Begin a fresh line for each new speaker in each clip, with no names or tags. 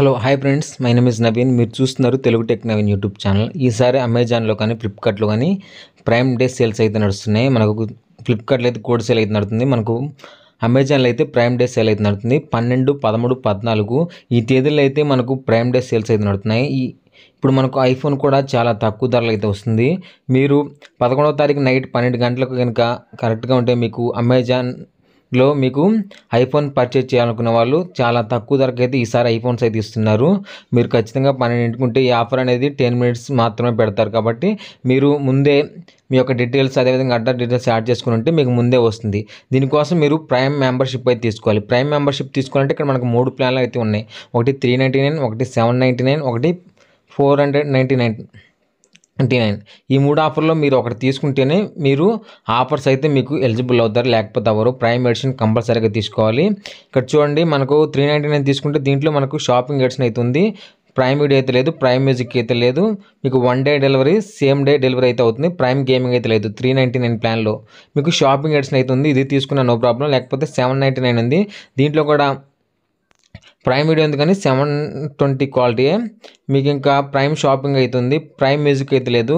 Hello hi friends, my name is Naveen. మీరు చూస్తున్నారు Telugu tech Naveen YouTube channel. ఈసారి అమెజాన్లో కానీ ఫ్లిప్కార్ట్లో కానీ ప్రైమ్ డే సేల్స్ అయితే నడుస్తున్నాయి. మనకు ఫ్లిప్కార్ట్లో అయితే కోడ్ సేల్ అయితే నడుతుంది, మనకు అమెజాన్లో అయితే ప్రైమ్ డే సేల్ అయితే నడుతుంది. 12, 13, 14 ఈ తేదీల్లో అయితే మనకు ప్రైమ్ డే సేల్స్ అయితే నడుతున్నాయి. ఇప్పుడు మనకు ఐఫోన్ కూడా చాలా తక్కువ ధరలు అయితే వస్తుంది. మీరు 11వ తారీఖు నైట్ 12 గంటలకు కనుక కరెక్ట్గా ఉంటే మీకు అమెజాన్లో మీకు ఐఫోన్ పర్చేజ్ చేయాలనుకున్న వాళ్ళు చాలా తక్కువ ధరకు అయితే ఈసారి ఐఫోన్స్ అయితే ఇస్తున్నారు. మీరు ఖచ్చితంగా 12 ఉంటే ఈ ఆఫర్ అనేది 10 మినిట్స్ మాత్రమే పెడతారు. కాబట్టి మీరు ముందే మీ యొక్క డీటెయిల్స్ అదేవిధంగా అడ్రస్ డీటెయిల్స్ యాడ్ చేసుకుని ఉంటే మీకు ముందే వస్తుంది. దీనికోసం మీరు ప్రైమ్ మెంబర్షిప్ అయితే తీసుకోవాలి. ప్రైమ్ మెంబర్షిప్ తీసుకోవాలంటే ఇక్కడ మనకు 3 ప్లాన్లు అయితే ఉన్నాయి. ఒకటి 399, ఒకటి 799, ఒకటి 499. ఈ 3 ఆఫర్లో మీరు ఒకటి తీసుకుంటేనే మీరు ఆఫర్స్ అయితే మీకు ఎలిజిబుల్ అవుతారు, లేకపోతే ఎవరు. ప్రైమ్ ఎడిషన్ కంపల్సరీగా తీసుకోవాలి. ఇక్కడ చూడండి, మనకు 399 తీసుకుంటే దీంట్లో మనకు షాపింగ్ ఎడిషన్ అయితే ఉంది. ప్రైమ్ వీడియో అయితే లేదు, ప్రైమ్ మ్యూజిక్ అయితే లేదు. మీకు 1 day delivery, same day delivery అయితే అవుతుంది. ప్రైమ్ గేమింగ్ అయితే లేదు. 399 ప్లాన్లో మీకు షాపింగ్ ఎడిషన్ అయితే ఉంది. ఇది తీసుకున్న నో ప్రాబ్లం. లేకపోతే 799 ఉంది, దీంట్లో కూడా ప్రైమ్ వీడియో ఉంది కానీ 720 క్వాలిటీయే. మీకు ఇంకా ప్రైమ్ షాపింగ్ అవుతుంది, ప్రైమ్ మ్యూజిక్ అయితే లేదు.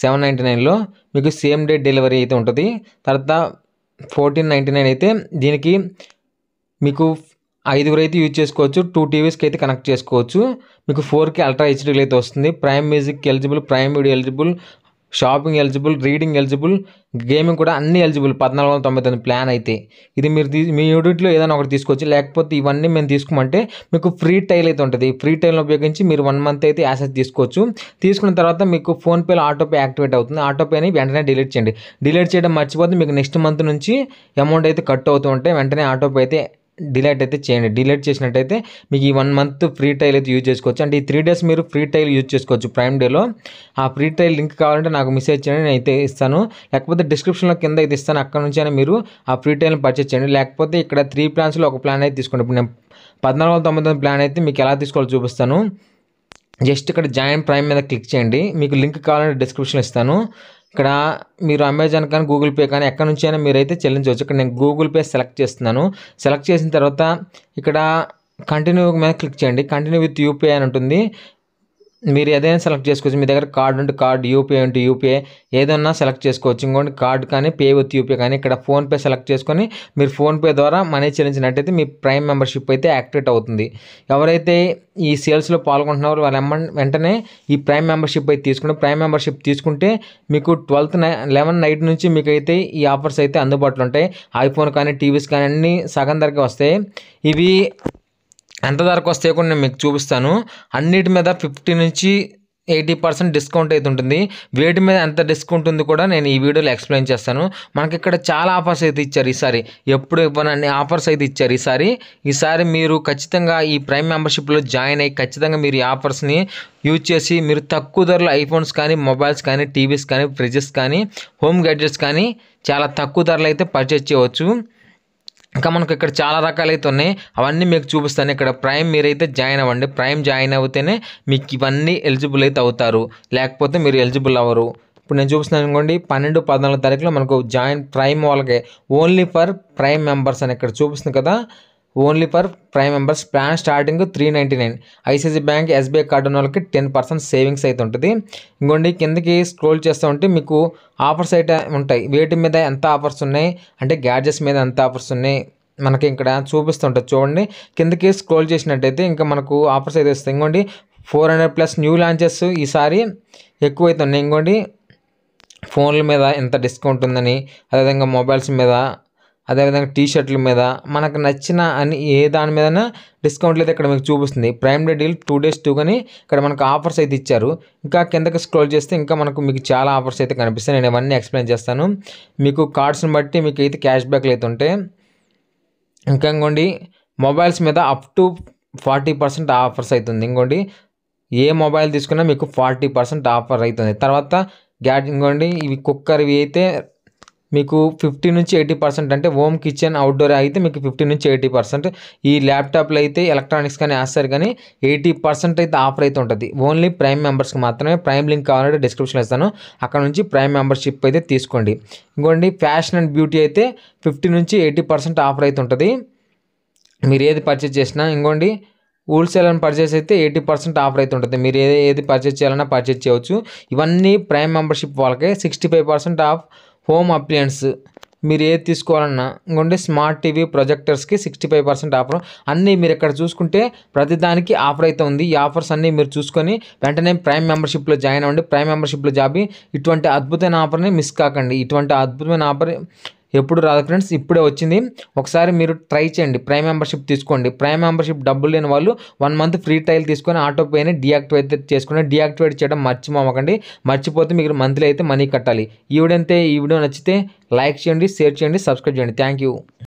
799లో మీకు సేమ్ డే డెలివరీ అయితే ఉంటుంది. తర్వాత 1499 అయితే దీనికి మీకు 5 అయితే యూజ్ చేసుకోవచ్చు. 2 టీవీస్కి అయితే కనెక్ట్ చేసుకోవచ్చు. మీకు 4K అల్ట్రా హెచ్డీలు అయితే వస్తుంది. Prime music eligible, prime video eligible, shopping eligible, reading eligible, gaming కూడా అన్నీ ఎలిజిబుల్. 1499 ప్లాన్ అయితే ఇది మీరు మీ యూనిట్లో ఏదైనా ఒకటి తీసుకోవచ్చు. లేకపోతే ఇవన్నీ మేము తీసుకోమంటే మీకు ఫ్రీ టైల్ అయితే ఉంటుంది. ఫ్రీ టైల్ని ఉపయోగించి మీరు 1 మంత్ అయితే యాసెస్ తీసుకోవచ్చు. తీసుకున్న తర్వాత మీకు ఫోన్పేలో ఆటోపే యాక్టివేట్ అవుతుంది. ఆటోపేని వెంటనే డిలీట్ చేయండి. డిలీట్ చేయడం మర్చిపోతే మీకు నెక్స్ట్ మంత్ నుంచి అమౌంట్ అయితే కట్ అవుతూ ఉంటాయి. వెంటనే ఆటోపే అయితే డిలీట్ అయితే చేయండి. డిలీట్ చేసినట్టయితే మీకు ఈ 1 మంత్ ఫ్రీ టైల్ అయితే యూజ్ చేసుకోవచ్చు. అంటే ఈ 3 days మీరు ఫ్రీ టైల్ యూజ్ చేసుకోవచ్చు ప్రైమ్ డేలో. ఆ ఫ్రీ టైల్ లింక్ కావాలంటే నాకు మెసేజ్ చేయండి, నేను అయితే ఇస్తాను. లేకపోతే డిస్క్రిప్షన్లో కింద అయితే ఇస్తాను, అక్కడ నుంచి అయినా మీరు ఆ ఫ్రీ టైల్ని పర్చేస్ చేయండి. లేకపోతే ఇక్కడ 3 ప్లాన్స్లో ఒక ప్లాన్ అయితే తీసుకోండి. ఇప్పుడు నేను 1499 ప్లాన్ అయితే మీకు ఎలా తీసుకోవాలో చూపిస్తాను. జస్ట్ ఇక్కడ జాయిన్ ప్రైమ్ మీద క్లిక్ చేయండి. మీకు లింక్ కావాలంటే డిస్క్రిప్షన్ ఇస్తాను. ఇక్కడ మీరు అమెజాన్ కానీ గూగుల్ పే కానీ ఎక్కడి నుంచి అయినా మీరైతే చెల్లించవచ్చు. ఇక్కడ నేను గూగుల్ పే సెలెక్ట్ చేస్తున్నాను. సెలెక్ట్ చేసిన తర్వాత ఇక్కడ కంటిన్యూ మీద క్లిక్ చేయండి. కంటిన్యూ విత్ యూపీఐ అని ఉంటుంది. మీరు ఏదైనా సెలెక్ట్ చేసుకోవచ్చు. మీ దగ్గర కార్డు ఉంటే కార్డు, యూపీఐ ఉంటే యూపీఐ, ఏదైనా సెలెక్ట్ చేసుకోవచ్చు. ఇంకోటి కార్డు కానీ పే విత్ యూపీఐ కానీ ఇక్కడ ఫోన్పే సెలెక్ట్ చేసుకొని మీరు ఫోన్పే ద్వారా మనీ చెల్లించినట్టయితే మీ ప్రైమ్ మెంబర్షిప్ అయితే యాక్టివేట్ అవుతుంది. ఎవరైతే ఈ సేల్స్లో పాల్గొంటున్నారో వాళ్ళ వెంటనే ఈ ప్రైమ్ మెంబర్షిప్ అయితే తీసుకుంటే, ప్రైమ్ మెంబర్షిప్ తీసుకుంటే మీకు 11 నైట్ నుంచి మీకు అయితే ఈ ఆఫర్స్ అయితే అందుబాటులో ఉంటాయి. ఐఫోన్ కానీ టీవీస్ కానీ అన్నీ సగం ధరకే వస్తాయి. ఇవి ఎంత ధరకు వస్తాయో కూడా నేను మీకు చూపిస్తాను. అన్నిటి మీద 50 నుంచి 80% డిస్కౌంట్ అయితే ఉంటుంది. వేటి మీద ఎంత డిస్కౌంట్ ఉంది కూడా నేను ఈ వీడియోలో ఎక్స్ప్లెయిన్ చేస్తాను. మనకి ఇక్కడ చాలా ఆఫర్స్ అయితే ఇచ్చారు ఈసారి. ఎప్పుడు ఇవ్వనన్ని ఆఫర్స్ అయితే ఇచ్చారు ఈసారి మీరు ఖచ్చితంగా ఈ ప్రైమ్ మెంబర్షిప్లో జాయిన్ అయ్యి ఖచ్చితంగా మీరు ఈ ఆఫర్స్ని యూజ్ చేసి మీరు తక్కువ ధరలో ఐఫోన్స్ కానీ, మొబైల్స్ కానీ, టీవీస్ కానీ, ఫ్రిడ్జెస్ కానీ, హోమ్ గ్యాడ్జెట్స్ కానీ చాలా తక్కువ ధరలు అయితే పర్చేజ్ చేయవచ్చు. ఇంకా మనకు ఇక్కడ చాలా రకాలు అయితే ఉన్నాయి, అవన్నీ మీకు చూపిస్తాను. ఇక్కడ ప్రైమ్ మీరైతే జాయిన్ అవ్వండి. ప్రైమ్ జాయిన్ అవుతేనే మీకు ఇవన్నీ ఎలిజిబుల్ అయితే అవుతారు, లేకపోతే మీరు ఎలిజిబుల్ అవ్వరు. ఇప్పుడు నేను చూపిస్తున్నాను అనుకోండి, 12, 14 తారీఖులో మనకు జాయిన్ ప్రైమ్ వాళ్ళకి ఓన్లీ ఫర్ ప్రైమ్ మెంబర్స్ అని ఇక్కడ చూపిస్తుంది కదా. Only for prime members plan starting 399. ICICI bank, SBI card ఉన్న వాళ్ళకి 10% సేవింగ్స్ అయితే ఉంటుంది. ఇంకోండి కిందకి స్క్రోల్ చేస్తూ ఉంటే మీకు ఆఫర్స్ అయితే ఉంటాయి. వేటి మీద ఎంత ఆఫర్స్ ఉన్నాయి అంటే గ్యాడ్జెట్స్ మీద ఎంత ఆఫర్స్ ఉన్నాయి మనకి ఇక్కడ చూపిస్తుంటుంది. చూడండి, కిందకి స్క్రోల్ చేసినట్టయితే ఇంకా మనకు ఆఫర్స్ అయితే వస్తాయి. ఇంకోండి 400+ న్యూ లాంచెస్ ఈసారి ఎక్కువైతే ఉన్నాయి. ఇంకోండి ఫోన్ల మీద ఎంత డిస్కౌంట్ ఉందని, అదేవిధంగా మొబైల్స్ మీద, అదేవిధంగా టీషర్ట్ల మీద మనకు నచ్చిన అని ఏ దాని మీదైనా డిస్కౌంట్లు అయితే ఇక్కడ మీకు చూపిస్తుంది. ప్రైమ్ డే డీల్ 2 days 2 కానీ ఇక్కడ మనకు ఆఫర్స్ అయితే ఇచ్చారు. ఇంకా కిందకి స్క్రోల్ చేస్తే ఇంకా మీకు చాలా ఆఫర్స్ అయితే కనిపిస్తాయి. నేను ఇవన్నీ ఎక్స్ప్లెయిన్ చేస్తాను. మీకు కార్డ్స్ని బట్టి మీకు అయితే క్యాష్ బ్యాక్లు అయితే ఉంటాయి. ఇంకా ఇంకోండి మొబైల్స్ మీద అప్ టు 40% ఆఫర్స్ అవుతుంది. ఇంకోండి ఏ మొబైల్ తీసుకున్నా మీకు 40% ఆఫర్ అవుతుంది. తర్వాత ఇంకోండి ఇవి కుక్కర్ ఇవి అయితే మీకు 50 నుంచి 80%, అంటే హోమ్, కిచెన్, అవుట్డోర్ అయితే మీకు 50 నుంచి 80%. ఈ ల్యాప్టాప్లో అయితే ఎలక్ట్రానిక్స్ కానీ వేస్తారు కానీ 80% అయితే ఆఫర్ అయితే ఉంటుంది. ఓన్లీ ప్రైమ్ మెంబర్స్కి మాత్రమే. ప్రైమ్ లింక్ కావాలంటే డిస్క్రిప్షన్ ఇస్తాను, అక్కడ నుంచి ప్రైమ్ మెంబర్షిప్ అయితే తీసుకోండి. ఇంకోండి ఫ్యాషన్ అండ్ బ్యూటీ అయితే 50 నుంచి 80% ఆఫర్ అయితే ఉంటుంది మీరు ఏది పర్చేజ్ చేసినా. ఇంకోండి హోల్సేల్ అండ్ పర్చేస్ అయితే 80% ఆఫర్ అయితే ఉంటుంది. మీరు ఏది పర్చేస్ చేయాలన్నా పర్చేస్ చేయవచ్చు. ఇవన్నీ ప్రైమ్ మెంబర్షిప్ వాళ్ళకి 65% ఆఫ్ హోమ్ అప్లయన్స్. మీరు ఏది తీసుకోవాలన్నా ఇంకోండి స్మార్ట్ టీవీ ప్రొజెక్టర్స్కి 65% ఆఫర్. అన్నీ మీరు ఇక్కడ చూసుకుంటే ప్రతిదానికి ఆఫర్ అయితే ఉంది. ఈ ఆఫర్స్ అన్నీ మీరు చూసుకొని వెంటనే ప్రైమ్ మెంబర్షిప్లో జాయిన్ అవ్వండి. ప్రైమ్ మెంబర్షిప్లో ఇటువంటి అద్భుతమైన ఆఫర్ని మిస్ కాకండి. ఇటువంటి అద్భుతమైన ఆఫర్ ఎప్పుడు రాదు ఫ్రెండ్స్, ఇప్పుడే వచ్చింది. ఒకసారి మీరు ట్రై చేయండి, ప్రైమ్ మెంబర్షిప్ తీసుకోండి. ప్రైమ్ మెంబర్షిప్ డబ్బులు లేని వాళ్ళు 1 మంత్ ఫ్రీ ట్రయల్ తీసుకొని ఆటోపేని డీయాక్టివేట్ చేసుకుని, డీయాక్టివేట్ చేయడం మర్చిపోతే మీకు మంత్లీ అయితే మనీ కట్టాలి. ఈ వీడియో నచ్చితే లైక్ చేయండి, షేర్ చేయండి, సబ్స్క్రైబ్ చేయండి. Thank you.